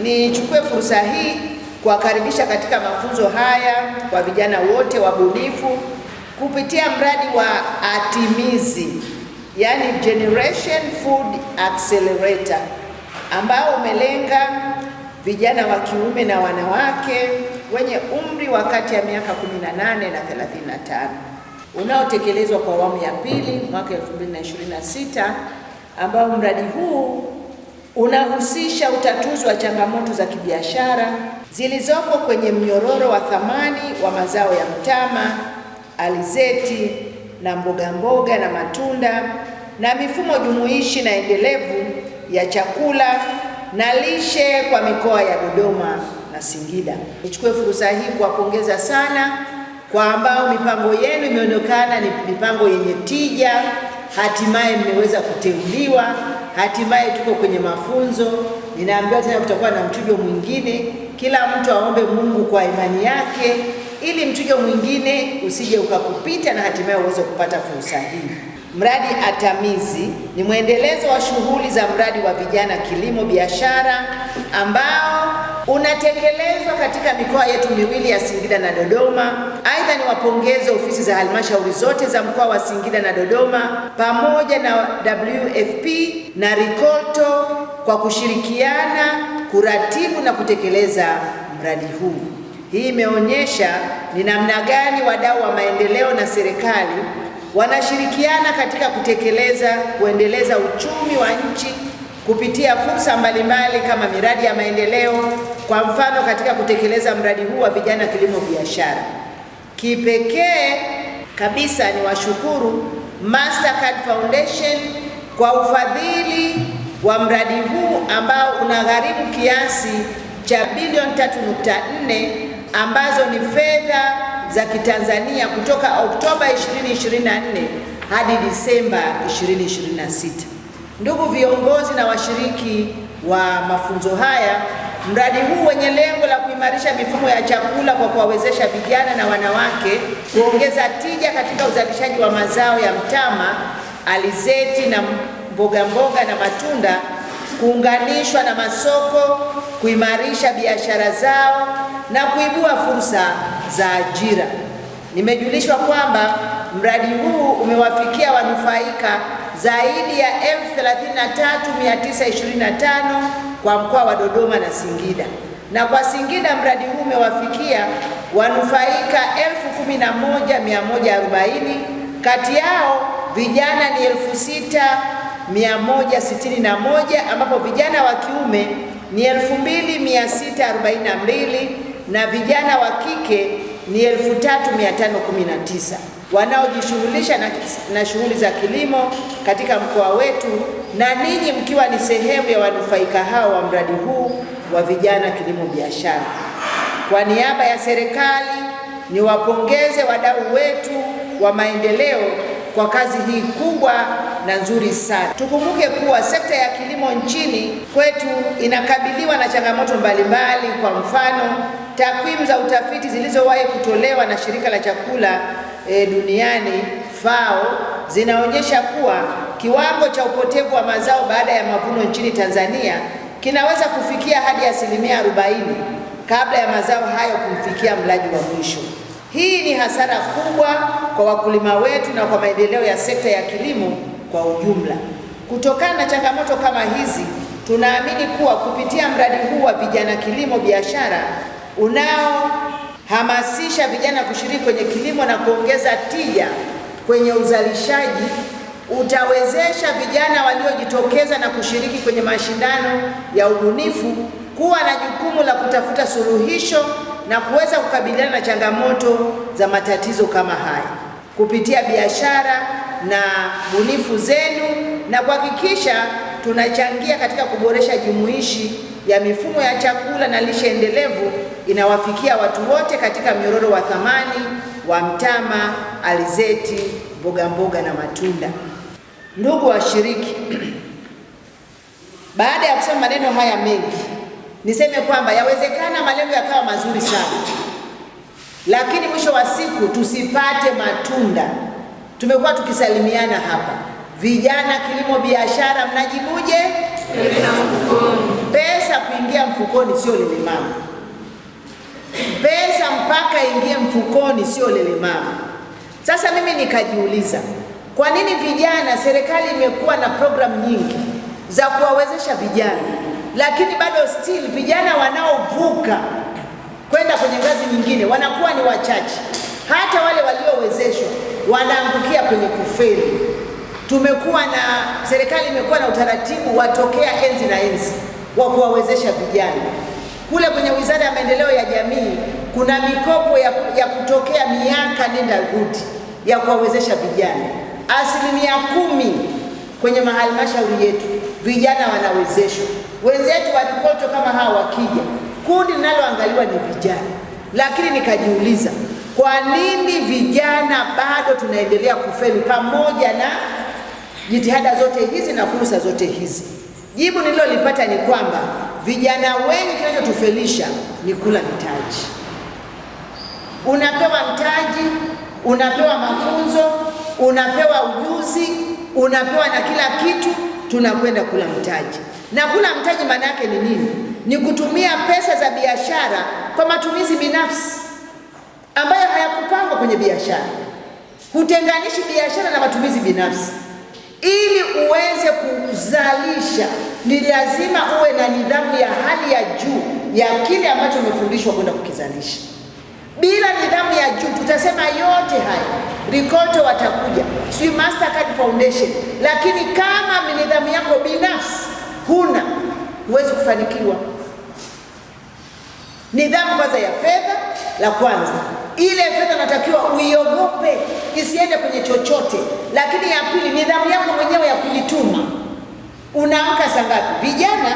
nichukue fursa hii kuwakaribisha katika mafunzo haya kwa vijana wote wabunifu kupitia mradi wa Atimizi, yani Generation Food Accelerator, ambao umelenga vijana wa kiume na wanawake wenye umri wa kati ya miaka 18 na 35, unaotekelezwa kwa awamu ya pili mwaka 2026, ambao mradi huu unahusisha utatuzi wa changamoto za kibiashara zilizopo kwenye mnyororo wa thamani wa mazao ya mtama, alizeti na mboga na matunda, na mifumo jumuishi na endelevu ya chakula na lishe kwa mikoa ya Dodoma na Singida. Nichukue fursa hii kuwapongeza sana kwa ambao mipango yenu imeonekana ni mipango yenye tija, hatimaye mmeweza kuteuliwa, hatimaye tuko kwenye mafunzo. Ninaambiwa tena kutakuwa na mchujo mwingine, kila mtu aombe Mungu kwa imani yake ili mchujo mwingine usije ukakupita na hatimaye uweze kupata fursa hii. Mradi Atimizi ni mwendelezo wa shughuli za mradi wa vijana kilimo biashara ambao unatekelezwa katika mikoa yetu miwili ya Singida na Dodoma. Aidha, ni wapongeze ofisi za halmashauri zote za mkoa wa Singida na Dodoma pamoja na WFP na Rikolto kwa kushirikiana kuratibu na kutekeleza mradi huu. Hii imeonyesha ni namna gani wadau wa maendeleo na serikali wanashirikiana katika kuendeleza uchumi wa nchi kupitia fursa mbalimbali kama miradi ya maendeleo. Kwa mfano, katika kutekeleza mradi huu wa vijana kilimo biashara, kipekee kabisa ni washukuru Mastercard Foundation kwa ufadhili wa mradi huu ambao unagharimu kiasi cha bilioni 3.4 ambazo ni fedha za Kitanzania kutoka Oktoba 2024 hadi Disemba 2026. Ndugu viongozi na washiriki wa mafunzo haya, mradi huu wenye lengo la kuimarisha mifumo ya chakula kwa kuwawezesha vijana na wanawake kuongeza tija katika uzalishaji wa mazao ya mtama, alizeti na mboga na matunda, kuunganishwa na masoko, kuimarisha biashara zao na kuibua fursa za ajira. Nimejulishwa kwamba mradi huu umewafikia wanufaika zaidi ya 33,925 kwa mkoa wa Dodoma na Singida. Na kwa Singida mradi huu umewafikia wanufaika 11,140, kati yao vijana ni 6,161, ambapo vijana wa kiume ni 2,642 na vijana wa kike ni 3,519 wanaojishughulisha na shughuli za kilimo katika mkoa wetu, na ninyi mkiwa ni sehemu ya wanufaika hao wa mradi huu wa vijana kilimo biashara. Kwa niaba ya serikali niwapongeze wadau wetu wa maendeleo kwa kazi hii kubwa na nzuri sana. Tukumbuke kuwa sekta ya kilimo nchini kwetu inakabiliwa na changamoto mbalimbali. Kwa mfano, takwimu za utafiti zilizowahi kutolewa na shirika la chakula duniani FAO zinaonyesha kuwa kiwango cha upotevu wa mazao baada ya mavuno nchini Tanzania kinaweza kufikia hadi 40% kabla ya mazao hayo kumfikia mlaji wa mwisho. Hii ni hasara kubwa kwa wakulima wetu na kwa maendeleo ya sekta ya kilimo kwa ujumla. Kutokana na changamoto kama hizi, tunaamini kuwa kupitia mradi huu wa vijana kilimo biashara unaohamasisha vijana kushiriki kwenye kilimo na kuongeza tija kwenye uzalishaji, utawezesha vijana waliojitokeza na kushiriki kwenye mashindano ya ubunifu kuwa na jukumu la kutafuta suluhisho na kuweza kukabiliana na changamoto za matatizo kama haya kupitia biashara na bunifu zenu, na kuhakikisha tunachangia katika kuboresha jumuishi ya mifumo ya chakula na lishe endelevu inawafikia watu wote katika mnyororo wa thamani wa mtama, alizeti, mboga na matunda. Ndugu washiriki, baada ya kusema maneno haya mengi, niseme kwamba yawezekana malengo yakawa mazuri sana, lakini mwisho wa siku tusipate matunda. Tumekuwa tukisalimiana hapa, vijana kilimo biashara, mnajibuje? pesa kuingia mfukoni sio lelemama. Pesa mpaka ingie mfukoni sio lelemama. Sasa mimi nikajiuliza, kwa nini vijana, serikali imekuwa na programu nyingi za kuwawezesha vijana, lakini bado still vijana wanaovuka kwenda kwenye ngazi nyingine wanakuwa ni wachache. Hata wale waliowezeshwa wanaangukia kwenye kufeli. Serikali imekuwa na utaratibu watokea enzi na enzi wa kuwawezesha vijana. Kule kwenye Wizara ya Maendeleo ya Jamii kuna mikopo ya kutokea miaka nenda rudi ya kuwawezesha vijana. 10% kwenye mahalmashauri yetu vijana wanawezeshwa. Wenzetu walikoto kama hawa wakija, kundi linaloangaliwa ni vijana. Lakini nikajiuliza, kwa nini vijana bado tunaendelea kufeli pamoja na jitihada zote hizi na fursa zote hizi? Jibu nililolipata ni kwamba vijana wengi kinachotufelisha ni kula mitaji. Unapewa mtaji, unapewa mafunzo, unapewa ujuzi, unapewa na kila kitu, tunakwenda kula mtaji. Na kula mtaji maana yake ni nini? Ni kutumia pesa za biashara kwa matumizi binafsi ambayo hayakupangwa kwenye biashara. Hutenganishi biashara na matumizi binafsi. Ili uweze kuzalisha ni lazima uwe na nidhamu ya hali ya juu ya kile ambacho umefundishwa kwenda kukizalisha. Bila nidhamu ya juu tutasema yote haya, Ricoto watakuja, si Mastercard Foundation, lakini kama nidhamu yako binafsi huna, huwezi kufanikiwa. Nidhamu kwanza ya fedha, la kwanza, ile fedha natakiwa uiogope isiende kwenye chochote. Lakini ya pili, nidhamu yako mwenyewe ya kujituma. Unaamka saa ngapi? Vijana,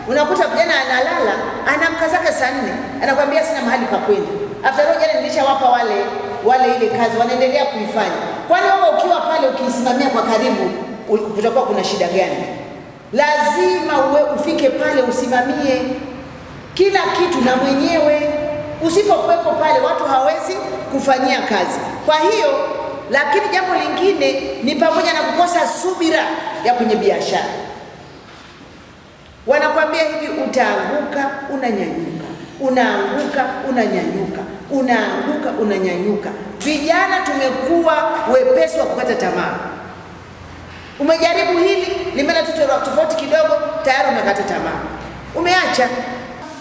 unakuta vijana analala, anaamka zake saa 4, anakuambia sina mahali pa kwenda. After all, jana nilishawapa wale ile kazi, wanaendelea kuifanya. Kwani wewe ukiwa pale ukisimamia kwa karibu, kutakuwa kuna shida gani? Lazima ufike pale usimamie kila kitu na mwenyewe. Usipokuwepo pale watu hawezi kufanyia kazi. Kwa hiyo, lakini jambo lingine ni pamoja na kukosa subira ya kwenye biashara. Wanakuambia hivi, utaanguka unanyanyuka, unaanguka unanyanyuka, unaanguka unanyanyuka. Vijana tumekuwa wepesi wa kukata tamaa. Umejaribu hili, limeenda tofauti kidogo, tayari umekata tamaa, umeacha.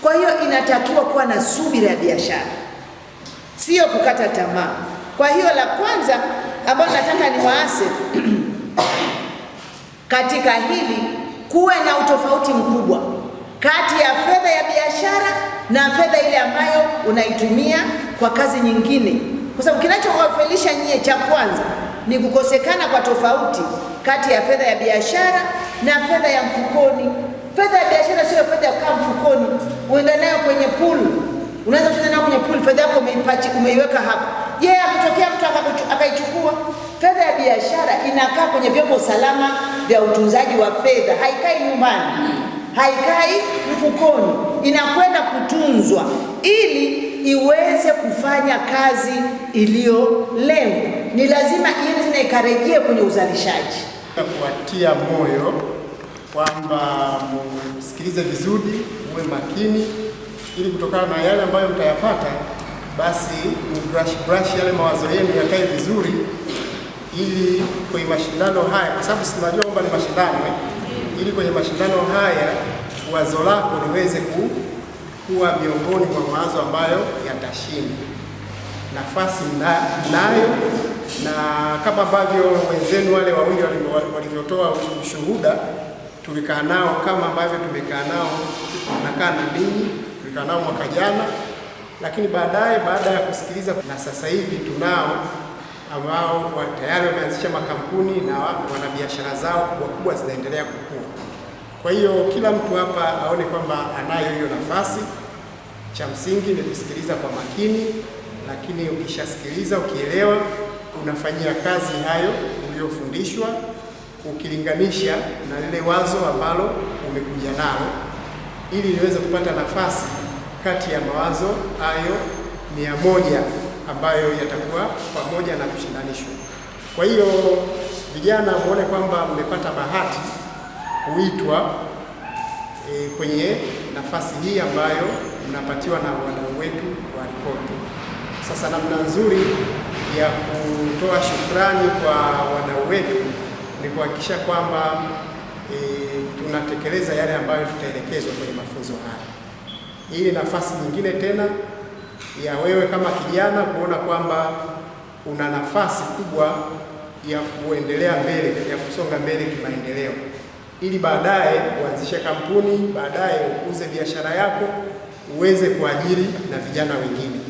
Kwa hiyo inatakiwa kuwa na subira ya biashara, sio kukata tamaa. Kwa hiyo la kwanza ambalo nataka niwaase katika hili, kuwe na utofauti mkubwa kati ya fedha ya biashara na fedha ile ambayo unaitumia kwa kazi nyingine. Kwa sababu kinachowafelisha nyie, cha kwanza ni kukosekana kwa tofauti kati ya fedha ya biashara na fedha ya mfukoni. Fedha ya biashara sio fedha ya kukaa mfukoni, uenda nayo kwenye pool. Unaweza kuenda nayo kwenye pool, fedha yako umeiweka hapa. Akitokea mtu akaichukua. Fedha ya biashara inakaa kwenye vyombo salama vya utunzaji wa fedha. Haikai nyumbani, haikai mfukoni, inakwenda kutunzwa ili iweze kufanya kazi iliyolengwa. Ni lazima iende tena ikarejee kwenye uzalishaji. Kuwatia moyo kwamba msikilize vizuri, muwe makini, ili kutokana na yale ambayo mtayapata, basi brush yale mawazo yenu yakae vizuri, ili kwenye mashindano haya, kwa sababu tunajua kwamba ni mashindano, ili kwenye mashindano haya wazo lako liweze kuwa miongoni mwa mawazo ambayo yatashinda. Nafasi nayo, na kama ambavyo wenzenu wale wawili walivyotoa ushuhuda, tulikaa nao kama ambavyo tumekaa nao, nakaa na ninyi, tulikaa nao mwaka jana, lakini baadaye, baada ya kusikiliza, na sasa hivi tunao ambao tayari wameanzisha makampuni na wana biashara zao kubwa zinaendelea kukua. Kwa hiyo kila mtu hapa aone kwamba anayo hiyo nafasi. Cha msingi ni kusikiliza kwa makini, lakini ukishasikiliza, ukielewa, unafanyia kazi hayo uliyofundishwa, ukilinganisha na lile wazo ambalo umekuja nalo, ili niweze kupata nafasi kati ya mawazo hayo 100 ambayo yatakuwa pamoja na kushindanishwa. Kwa hiyo vijana, muone kwamba mmepata bahati kuitwa kwenye nafasi hii ambayo mnapatiwa na wadau wetu wa Ricoto. Sasa namna nzuri ya kutoa shukrani kwa wadau wetu ni kuhakikisha kwamba tunatekeleza yale ambayo tutaelekezwa kwenye mafunzo haya. Hii ni nafasi nyingine tena ya wewe kama kijana kuona kwamba una nafasi kubwa ya kuendelea mbele, ya kusonga mbele kimaendeleo, ili baadaye uanzishe kampuni, baadaye ukuze biashara yako, uweze kuajiri na vijana wengine.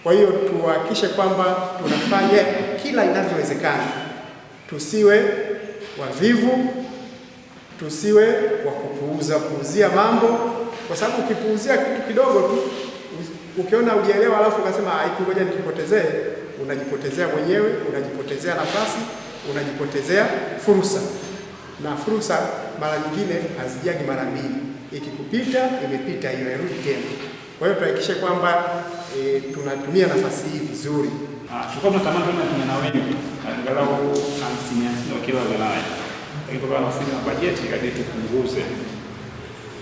Kwa hiyo tuhakikishe kwamba tunafanya kila inavyowezekana, tusiwe wavivu, tusiwe wa kupuuzia mambo, kwa sababu ukipuuzia kitu kidogo tu, ukiona hujaelewa alafu ukasema ngoja nikipotezee, unajipotezea mwenyewe, unajipotezea nafasi, unajipotezea fursa. Na fursa mara nyingine hazijagi mara mbili, ikikupita imepita, hiyo hairudi tena. Kwa hiyo tuhakikishe kwamba tunatumia nafasi hii vizuri. Tulikuwa tunatamani kama vijana wengi angalau 50 wa kila wilaya, lakini kwa nafasi na bajeti kadri tupunguze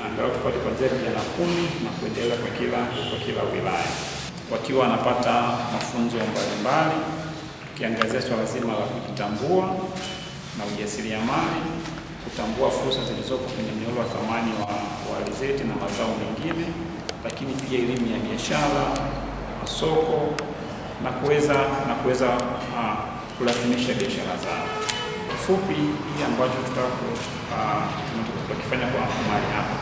angalau tupate kuanzia vijana 10 na kuendelea kwa kila wilaya, wakiwa wanapata mafunzo mbalimbali, tukiangazia swala zima la kujitambua na ujasiriamali, kutambua fursa zilizopo kwenye mnyororo wa thamani wa alizeti na mazao mengine, lakini pia elimu ya biashara, masoko na kuweza kurasimisha biashara zao. Kifupi, hii ambacho tunataka kufanya kwa mahali hapa